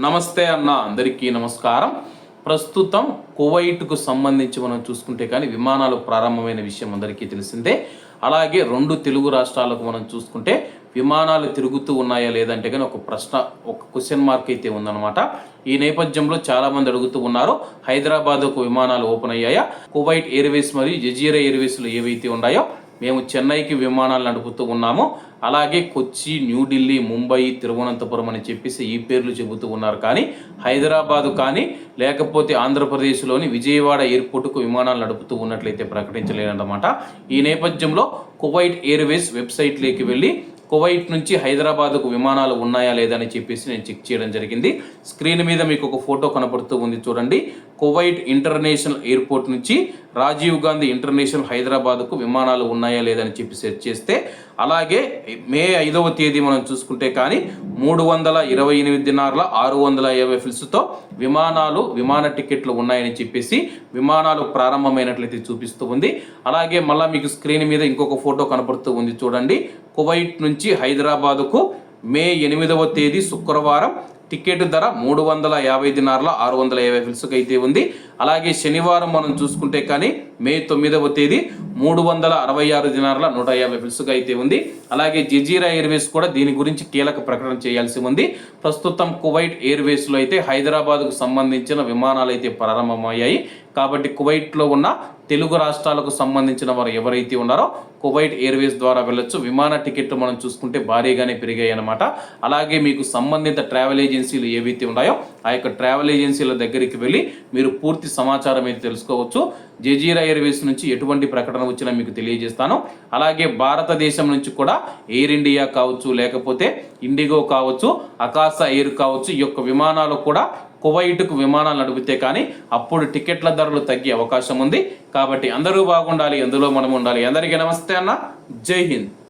నమస్తే అన్న, అందరికీ నమస్కారం. ప్రస్తుతం కువైట్కు సంబంధించి మనం చూసుకుంటే కానీ విమానాలు ప్రారంభమైన విషయం అందరికీ తెలిసిందే. అలాగే రెండు తెలుగు రాష్ట్రాలకు మనం చూసుకుంటే విమానాలు తిరుగుతూ ఉన్నాయా లేదంటే కానీ ఒక క్వశ్చన్ మార్క్ అయితే ఉందన్నమాట. ఈ నేపథ్యంలో చాలామంది అడుగుతూ ఉన్నారు, హైదరాబాద్కు విమానాలు ఓపెన్ అయ్యాయా? కువైట్ ఎయిర్వేస్ మరియు జజీరా ఎయిర్వేస్లు ఏవైతే ఉన్నాయో మేము చెన్నైకి విమానాలు నడుపుతూ ఉన్నాము. అలాగే కొచ్చి, న్యూఢిల్లీ, ముంబై, తిరువనంతపురం అని చెప్పేసి ఈ పేర్లు చెబుతూ ఉన్నారు. కానీ హైదరాబాదు కానీ లేకపోతే ఆంధ్రప్రదేశ్లోని విజయవాడ ఎయిర్పోర్టుకు విమానాలు నడుపుతూ ఉన్నట్లయితే ప్రకటించలేదన్నమాట. ఈ నేపథ్యంలో కువైట్ ఎయిర్వేస్ వెబ్సైట్లోకి వెళ్ళి కువైట్ నుంచి హైదరాబాద్కు విమానాలు ఉన్నాయా లేదని చెప్పేసి నేను చెక్ చేయడం జరిగింది. స్క్రీన్ మీద మీకు ఒక ఫోటో కనపడుతూ ఉంది, చూడండి. కువైట్ ఇంటర్నేషనల్ ఎయిర్పోర్ట్ నుంచి రాజీవ్ గాంధీ ఇంటర్నేషనల్ హైదరాబాద్కు విమానాలు ఉన్నాయా లేదని చెప్పి సెర్చ్ చేస్తే, అలాగే మే 5వ తేదీ మనం చూసుకుంటే కానీ 328 దినార్ల 650 ఫిల్స్తో విమాన టికెట్లు ఉన్నాయని చెప్పేసి విమానాలు ప్రారంభమైనట్లయితే చూపిస్తూ ఉంది. అలాగే మళ్ళీ మీకు స్క్రీన్ మీద ఇంకొక ఫోటో కనపడుతూ ఉంది, చూడండి. కువైట్ నుంచి హైదరాబాదుకు మే 8వ తేదీ శుక్రవారం టికెట్ ధర 350 దినార్ల 650 ఫిల్స్కి అయితే ఉంది. అలాగే శనివారం మనం చూసుకుంటే కానీ మే 9వ తేదీ 366 దినార్ల 150 ఫిల్స్గా అయితే ఉంది. అలాగే జజీరా ఎయిర్వేస్ కూడా దీని గురించి కీలక ప్రకటన చేయాల్సి ఉంది. ప్రస్తుతం కువైట్ ఎయిర్వేస్లో అయితే హైదరాబాద్కు సంబంధించిన విమానాలు అయితే ప్రారంభమయ్యాయి. కాబట్టి కువైట్లో ఉన్న తెలుగు రాష్ట్రాలకు సంబంధించిన వారు ఎవరైతే ఉన్నారో కువైట్ ఎయిర్వేస్ ద్వారా వెళ్ళొచ్చు. విమాన టికెట్లు మనం చూసుకుంటే భారీగానే పెరిగాయి అన్నమాట. అలాగే మీకు సంబంధిత ట్రావెల్ ఏజెన్సీలు ఏవైతే ఉన్నాయో ఆ యొక్క ట్రావెల్ ఏజెన్సీల దగ్గరికి వెళ్ళి మీరు పూర్తి సమాచారం అయితే తెలుసుకోవచ్చు. జజీరా ఎయిర్వేస్ నుంచి ఎటువంటి ప్రకటన వచ్చినా మీకు తెలియజేస్తాను. అలాగే భారతదేశం నుంచి కూడా ఎయిర్ ఇండియా కావచ్చు, లేకపోతే ఇండిగో కావచ్చు, ఆకాశ ఎయిర్ కావచ్చు, ఈ యొక్క విమానాలు కూడా కువైట్కు విమానాలు నడిపితే కానీ అప్పుడు టికెట్ల ధరలు తగ్గే అవకాశం ఉంది. కాబట్టి అందరూ బాగుండాలి, అందులో మనం ఉండాలి. అందరికీ నమస్తే అన్న, జై హింద్.